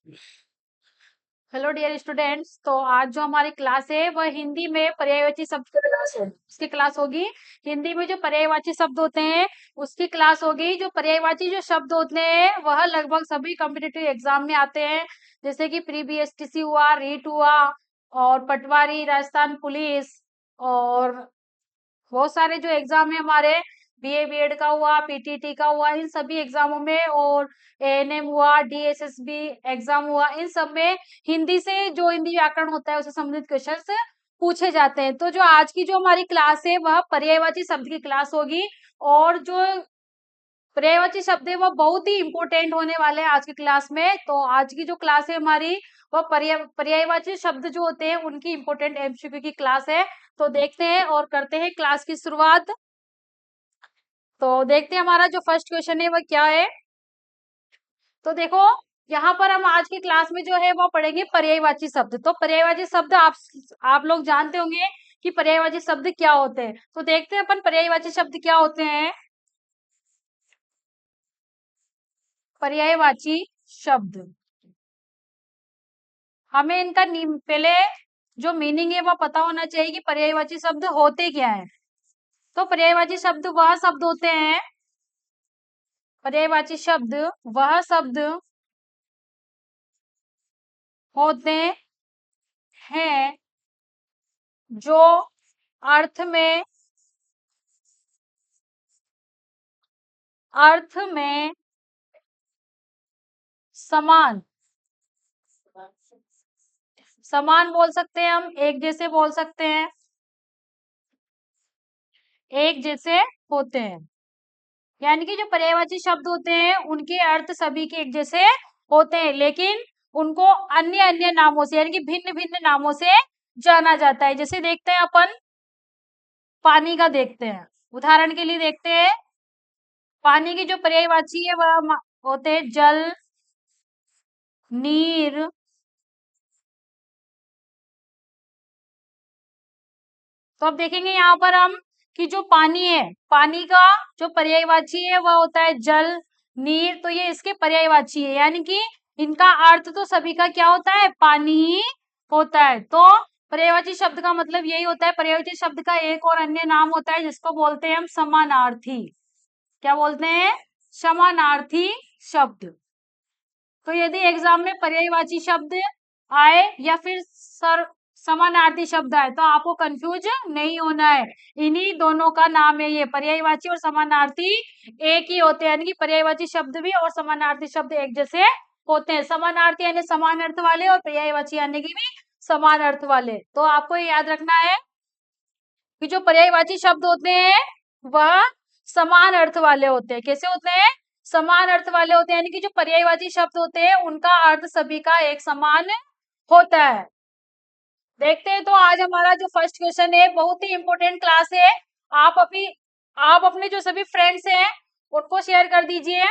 Hello dear students. तो आज जो हमारी क्लास है वह हिंदी में पर्यायवाची शब्द की क्लास है। उसकी क्लास होगी हिंदी में जो पर्यायवाची शब्द होते हैं उसकी क्लास होगी। जो पर्यायवाची जो शब्द होते हैं वह लगभग सभी कॉम्पिटिटिव एग्जाम में आते हैं, जैसे कि प्री बीएसटीसी हुआ, रीट हुआ और पटवारी, राजस्थान पुलिस और बहुत सारे जो एग्जाम है हमारे, बीए बीएड का हुआ, पीटीटी का हुआ, इन सभी एग्जामों में, और एएनएम हुआ, डीएसएसबी एग्जाम हुआ, इन सब में हिंदी से जो हिंदी व्याकरण होता है उससे संबंधित क्वेश्चंस पूछे जाते हैं। तो जो आज की जो हमारी क्लास है वह पर्यायवाची शब्द की क्लास होगी, और जो पर्यायवाची शब्द है वो बहुत ही इंपॉर्टेंट होने वाले हैं आज की क्लास में। तो आज की जो क्लास है हमारी वह पर्यायवाची शब्द जो होते हैं उनकी इंपॉर्टेंट एमसीक्यू की क्लास है। तो देखते हैं और करते हैं क्लास की शुरुआत। तो देखते हैं हमारा जो फर्स्ट क्वेश्चन है वह क्या है। तो देखो, यहाँ पर हम आज की क्लास में जो है वो पढ़ेंगे पर्यायवाची शब्द। तो पर्यायवाची शब्द आप लोग जानते होंगे कि पर्यायवाची शब्द क्या होते हैं। तो देखते हैं अपन पर्यायवाची शब्द क्या होते हैं। पर्यायवाची शब्द, हमें इनका पहले जो मीनिंग है वो पता होना चाहिए कि पर्यायवाची शब्द होते क्या है। तो पर्यायवाची शब्द वह शब्द होते हैं, पर्यायवाची शब्द वह शब्द होते हैं जो अर्थ में समान समान बोल सकते हैं, हम एक जैसे बोल सकते हैं, एक जैसे होते हैं। यानी कि जो पर्यायवाची शब्द होते हैं उनके अर्थ सभी के एक जैसे होते हैं, लेकिन उनको अन्य अन्य नामों से यानी कि भिन्न भिन्न नामों से जाना जाता है। जैसे देखते हैं अपन पानी का, देखते हैं उदाहरण के लिए, देखते हैं पानी की जो पर्यायवाची है वह होते हैं जल, नीर, तो अब देखेंगे यहाँ पर हम कि जो पानी है, पानी का जो पर्यायवाची है वह होता है जल, नीर, तो ये इसके पर्यायवाची है, यानी कि इनका अर्थ तो सभी का क्या होता है, पानी ही होता है। तो पर्यायवाची शब्द का मतलब यही होता है। पर्यायवाची शब्द का एक और अन्य नाम होता है जिसको बोलते हैं हम समानार्थी। क्या बोलते हैं? समानार्थी शब्द। तो यदि एग्जाम में पर्यायवाची शब्द आए या फिर समानार्थी शब्द आए तो आपको कंफ्यूज नहीं होना है, इन्हीं दोनों का नाम है ये, पर्यायवाची और समानार्थी एक ही होते हैं। यानी कि पर्यायवाची शब्द भी और समानार्थी शब्द एक जैसे होते हैं। समानार्थी यानी समान अर्थ वाले और पर्यायवाची यानी कि भी समान अर्थ वाले। तो आपको ये याद रखना है कि जो पर्यायवाची शब्द होते हैं वह समान अर्थ वाले होते हैं। कैसे होते हैं? समान अर्थ वाले होते हैं, यानी कि जो पर्यायवाची शब्द होते हैं उनका अर्थ सभी का एक समान होता है। देखते हैं, तो आज हमारा जो फर्स्ट क्वेश्चन है बहुत ही इंपॉर्टेंट क्लास है। आप अपने जो सभी फ्रेंड्स हैं उनको शेयर कर दीजिए,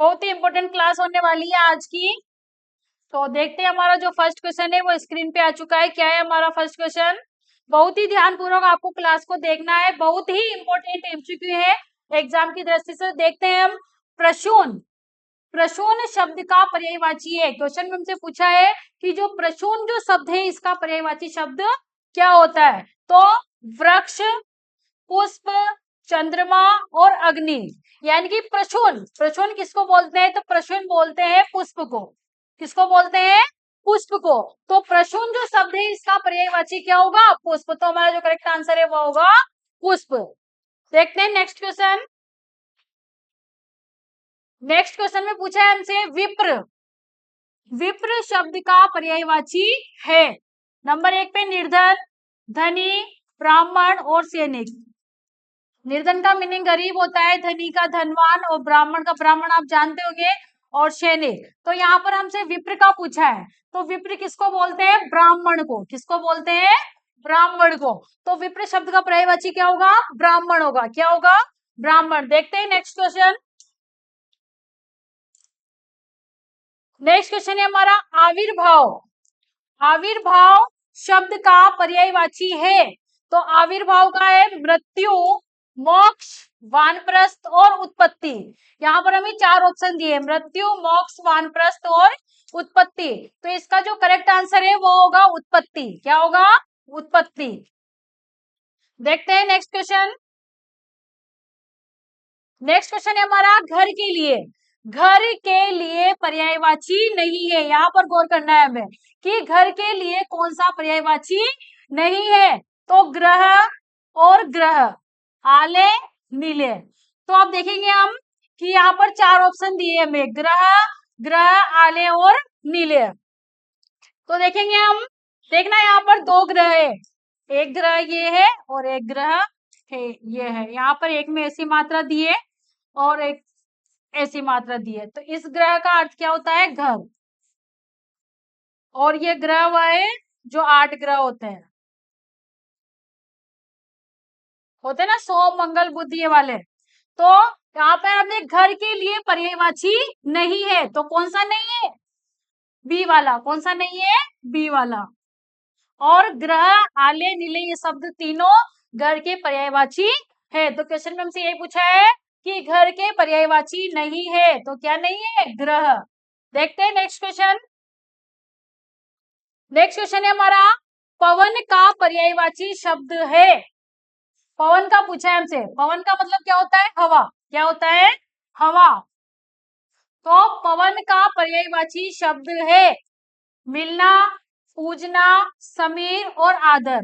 बहुत ही इंपॉर्टेंट क्लास होने वाली है आज की। तो देखते हैं हमारा जो फर्स्ट क्वेश्चन है वो स्क्रीन पे आ चुका है। क्या है हमारा फर्स्ट क्वेश्चन? बहुत ही ध्यानपूर्वक आपको क्लास को देखना है, बहुत ही इंपॉर्टेंट एमसीक्यू है एग्जाम की दृष्टि से। देखते हैं हम, प्रसून, प्रसून शब्द का पर्यायवाची है। क्वेश्चन में हमसे पूछा है कि जो प्रसून जो शब्द है इसका पर्यायवाची शब्द क्या होता है। तो वृक्ष, पुष्प, चंद्रमा और अग्नि, यानी कि प्रसून, प्रसून किसको बोलते हैं? तो प्रसून बोलते हैं पुष्प को। किसको बोलते हैं? पुष्प को। तो प्रसून जो शब्द है इसका पर्यायवाची क्या होगा? पुष्प। तो हमारा जो करेक्ट आंसर है वो होगा पुष्प। देखते हैं नेक्स्ट क्वेश्चन। नेक्स्ट क्वेश्चन में पूछा है हमसे विप्र, विप्र शब्द का पर्यायवाची है। नंबर 1 पे निर्धन, धनी, ब्राह्मण और सैनिक। निर्धन का मीनिंग गरीब होता है, धनी का धनवान और ब्राह्मण का ब्राह्मण आप जानते होंगे, और सैनिक। तो यहाँ पर हमसे विप्र का पूछा है, तो विप्र किसको बोलते हैं? ब्राह्मण को। किसको बोलते हैं? ब्राह्मण को। तो विप्र शब्द का पर्यायवाची क्या होगा? ब्राह्मण होगा। क्या होगा? ब्राह्मण। देखते हैं नेक्स्ट क्वेश्चन। नेक्स्ट क्वेश्चन है हमारा आविर्भाव, आविर्भाव शब्द का पर्यायवाची है। तो आविर्भाव का है मृत्यु, मोक्ष, वानप्रस्थ और उत्पत्ति। यहाँ पर हमें 4 ऑप्शन दिए, मृत्यु, मोक्ष, वानप्रस्थ और उत्पत्ति। तो इसका जो करेक्ट आंसर है वो होगा उत्पत्ति। क्या होगा? उत्पत्ति। देखते हैं नेक्स्ट क्वेश्चन। नेक्स्ट क्वेश्चन है हमारा घर के लिए। घर के लिए पर्यायवाची नहीं है, यहाँ पर गौर करना है हमें कि घर के लिए कौन सा पर्यायवाची नहीं है। तो ग्रह और ग्रह, आले, नीले। तो अब देखेंगे हम कि यहाँ पर 4 ऑप्शन दिए हमें, ग्रह, ग्रह, आले और नीले। तो देखेंगे हम, देखना यहाँ पर 2 ग्रह है, एक ग्रह ये है और एक ग्रह है ये है। यहाँ पर एक में ऐसी मात्रा दी है और एक ऐसी मात्रा दी है। तो इस ग्रह का अर्थ क्या होता है? घर। और ये ग्रह वह है जो 8 ग्रह होते हैं ना, सोम, मंगल, बुध, ये वाले। तो यहाँ पर हमने घर के लिए पर्यायवाची नहीं है, तो कौन सा नहीं है? बी वाला। कौन सा नहीं है? बी वाला। और ग्रह, आले, नीले, ये शब्द तीनों घर के पर्यायवाची है। तो क्वेश्चन में हमसे यही पूछा है कि घर के पर्यायवाची नहीं है, तो क्या नहीं है? ग्रह। देखते हैं नेक्स्ट क्वेश्चन। नेक्स्ट क्वेश्चन है हमारा, पवन का पर्यायवाची शब्द है। पवन का पूछा है हमसे। पवन का मतलब क्या होता है? हवा। क्या होता है? हवा। तो पवन का पर्यायवाची शब्द है मिलना, पूजना, समीर और आदर।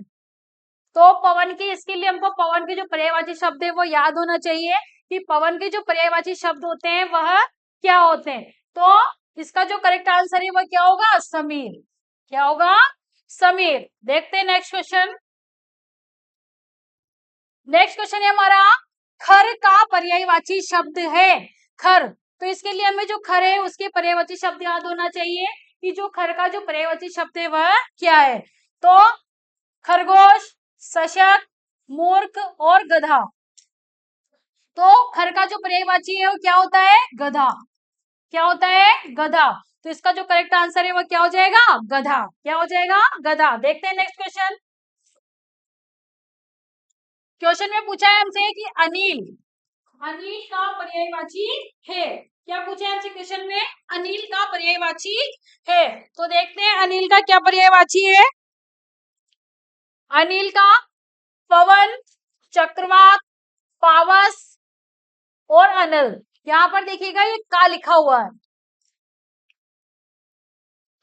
तो पवन की, इसके लिए हमको पवन के जो पर्यायवाची शब्द है वो याद होना चाहिए कि पवन के जो पर्यायवाची शब्द होते हैं वह क्या होते हैं। तो इसका जो करेक्ट आंसर है वह क्या होगा? समीर। क्या होगा? समीर। देखते हैं नेक्स्ट क्वेश्चन। नेक्स्ट क्वेश्चन है हमारा, खर का पर्यायवाची शब्द है। खर। तो इसके लिए हमें जो खर है उसके पर्यायवाची शब्द याद होना चाहिए कि जो खर का जो पर्यायवाची शब्द है वह क्या है। तो खरगोश, सशक, मूर्ख और गधा। तो खर का जो पर्यायवाची है वो क्या होता है? गधा। क्या होता है? गधा। तो इसका जो करेक्ट आंसर है वो क्या हो जाएगा? गधा। क्या हो जाएगा? गधा। देखते हैं नेक्स्ट क्वेश्चन। क्वेश्चन में पूछा है हमसे कि अनिल, अनिल का पर्यायवाची है। क्या पूछा है हमसे क्वेश्चन में? अनिल का पर्यायवाची है। तो देखते हैं अनिल का क्या पर्यायवाची है। अनिल का पवन, चक्रवात, पावस और अनल। यहाँ पर देखिएगा ये का लिखा हुआ है।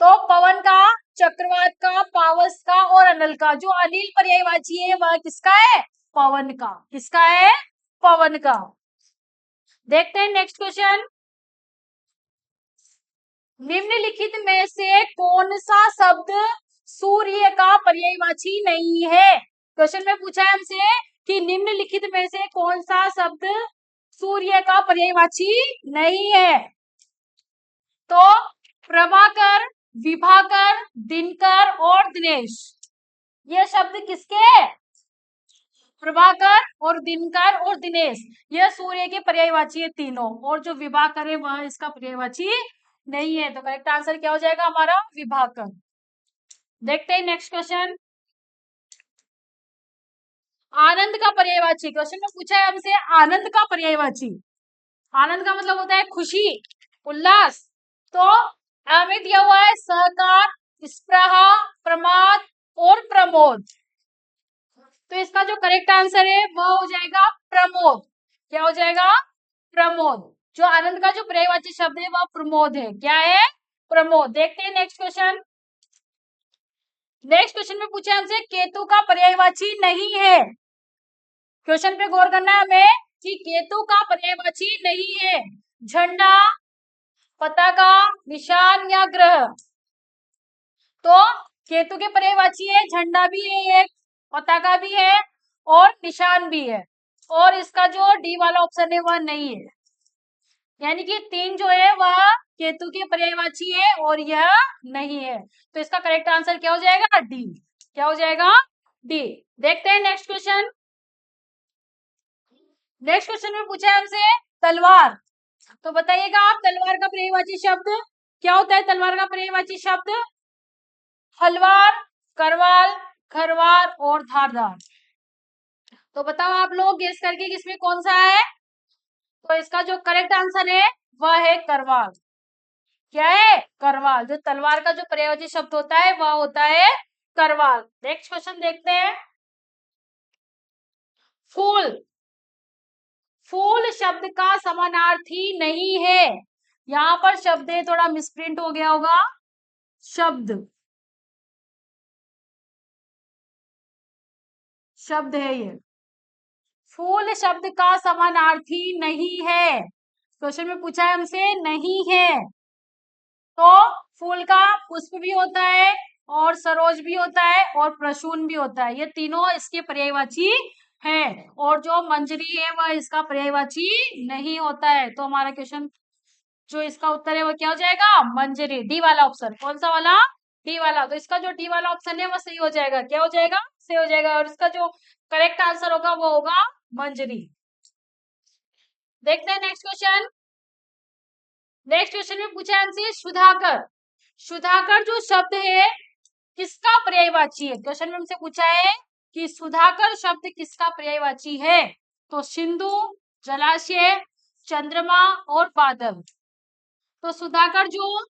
तो पवन का, चक्रवात का, पावस का और अनल का जो अनिल पर्यायवाची है वह किसका है? पवन का। किसका है? पवन का। देखते हैं नेक्स्ट क्वेश्चन। निम्नलिखित में से कौन सा शब्द सूर्य का पर्यायवाची नहीं है? क्वेश्चन में पूछा है हमसे कि निम्नलिखित में से कौन सा शब्द सूर्य का पर्यायवाची नहीं है। तो प्रभाकर, विभाकर, दिनकर और दिनेश, ये शब्द किसके हैं? प्रभाकर और दिनकर और दिनेश, यह सूर्य के पर्यायवाची है तीनों। और जो विभाकर है वह इसका पर्यायवाची नहीं है। तो करेक्ट आंसर क्या हो जाएगा हमारा? विभाकर। देखते हैं नेक्स्ट क्वेश्चन। आनंद का पर्यायवाची, क्वेश्चन में पूछा है हमसे आनंद का पर्यायवाची। आनंद का मतलब होता है खुशी, उल्लास। तो हमें दिया हुआ है सहकार, स्पृहा, प्रमाद और प्रमोद। तो इसका जो करेक्ट आंसर है वह हो जाएगा प्रमोद। क्या हो जाएगा? प्रमोद। जो आनंद का जो पर्यायवाची शब्द है वह प्रमोद है। क्या है? प्रमोद। देखते हैं नेक्स्ट क्वेश्चन। नेक्स्ट क्वेश्चन में पूछा हमसे केतु का पर्यायवाची नहीं है। क्वेश्चन पे गौर करना है हमें कि केतु का पर्यायवाची नहीं है। झंडा, पताका, निशान या ग्रह। तो केतु के पर्यायवाची है झंडा भी है, एक पताका भी है और निशान भी है। और इसका जो डी वाला ऑप्शन है वह नहीं है। यानी कि 3 जो है वह केतु के पर्यायवाची है और यह नहीं है। तो इसका करेक्ट आंसर क्या हो जाएगा? डी। क्या हो जाएगा? डी। देखते हैं नेक्स्ट क्वेश्चन। नेक्स्ट क्वेश्चन में पूछा है हमसे तलवार। तो बताइएगा आप, तलवार का पर्यायवाची शब्द क्या होता है? तलवार का पर्यायवाची शब्द हलवार, करवाल, खरवार और धारदार। तो बताओ आप लोग गेस करके किसमें कौन सा है। तो इसका जो करेक्ट आंसर है वह है करवाल। क्या है? करवाल। जो तलवार का जो पर्यायवाची शब्द होता है वह होता है करवाल। नेक्स्ट क्वेश्चन देखते हैं। फूल। फूल शब्द का समानार्थी नहीं है। यहाँ पर शब्द है, थोड़ा मिसप्रिंट हो गया होगा। शब्द, शब्द है ये। फूल शब्द का समानार्थी नहीं है। क्वेश्चन में पूछा है हमसे, नहीं है। तो फूल का पुष्प भी होता है और सरोज भी होता है और प्रसून भी होता है, ये तीनों इसके पर्यायवाची है। और जो मंजरी है वह इसका पर्यायवाची नहीं होता है। तो हमारा क्वेश्चन जो इसका उत्तर है वो क्या हो जाएगा? मंजरी। डी वाला ऑप्शन। कौन सा वाला? डी वाला। तो इसका जो डी वाला ऑप्शन है वो सही हो जाएगा। क्या हो जाएगा? सही हो जाएगा। और इसका जो करेक्ट आंसर होगा वो होगा मंजरी। देखते हैं नेक्स्ट क्वेश्चन। नेक्स्ट क्वेश्चन में पूछा है हमसे सुधाकर। सुधाकर जो शब्द है किसका पर्यायवाची है? क्वेश्चन में हमसे पूछा है कि सुधाकर शब्द किसका पर्यायवाची है। तो सिंधु, जलाशय, चंद्रमा और बादल। तो सुधाकर जो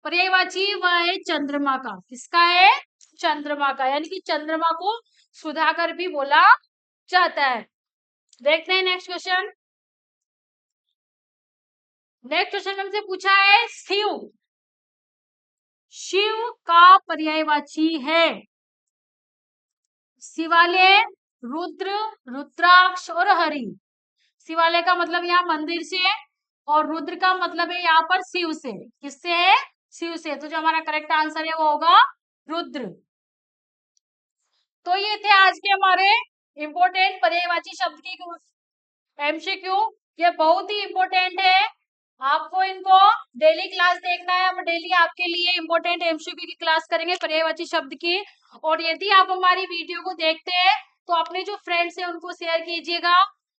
पर्यायवाची वह है चंद्रमा का। किसका है? चंद्रमा का। यानी कि चंद्रमा को सुधाकर भी बोला जाता है। देखते हैं नेक्स्ट क्वेश्चन। नेक्स्ट क्वेश्चन हमसे पूछा है शिव। शिव का पर्यायवाची है शिवालय, रुद्र, रुद्राक्ष और हरि। शिवालय का मतलब यहाँ मंदिर से, और रुद्र का मतलब है यहाँ पर शिव से। किससे है? शिव से। तो जो हमारा करेक्ट आंसर है वो होगा रुद्र। तो ये थे आज के हमारे इंपोर्टेंट पर्यायवाची शब्द की एमसीक्यू। ये बहुत ही इंपॉर्टेंट है, आपको इनको डेली क्लास देखना है। हम डेली आपके लिए इंपॉर्टेंट एमसीक्यू की क्लास करेंगे पर्यायवाची शब्द की। और यदि आप हमारी वीडियो को देखते हैं तो अपने जो फ्रेंड्स हैं उनको शेयर कीजिएगा।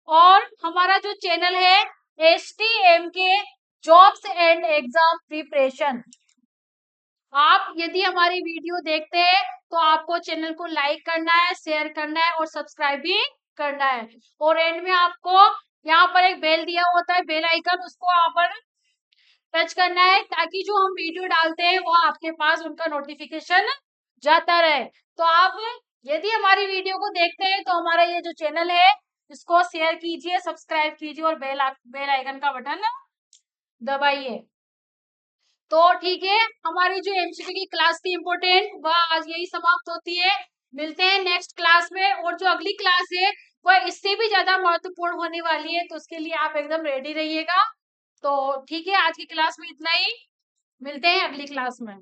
और हमारा जो चैनल है STMK jobs and exam preparation, आप यदि हमारी वीडियो देखते हैं तो आपको चैनल को लाइक करना है, शेयर करना है और सब्सक्राइब भी करना है। और एंड में आपको यहाँ पर एक बेल दिया होता है, बेल आइकन, उसको यहाँ पर टच करना है ताकि जो हम वीडियो डालते हैं वो आपके पास उनका नोटिफिकेशन जाता रहे। तो आप यदि हमारी वीडियो को देखते हैं तो हमारा ये जो चैनल है इसको शेयर कीजिए, सब्सक्राइब कीजिए और बेल आइकन का बटन दबाइए। तो ठीक है, हमारी जो एमसीक्यू की क्लास थी इम्पोर्टेंट वह आज यही समाप्त होती है। मिलते हैं नेक्स्ट क्लास में। और जो अगली क्लास है वह इससे भी ज्यादा महत्वपूर्ण होने वाली है, तो उसके लिए आप एकदम रेडी रहिएगा। तो ठीक है, आज की क्लास में इतना ही। मिलते हैं अगली क्लास में।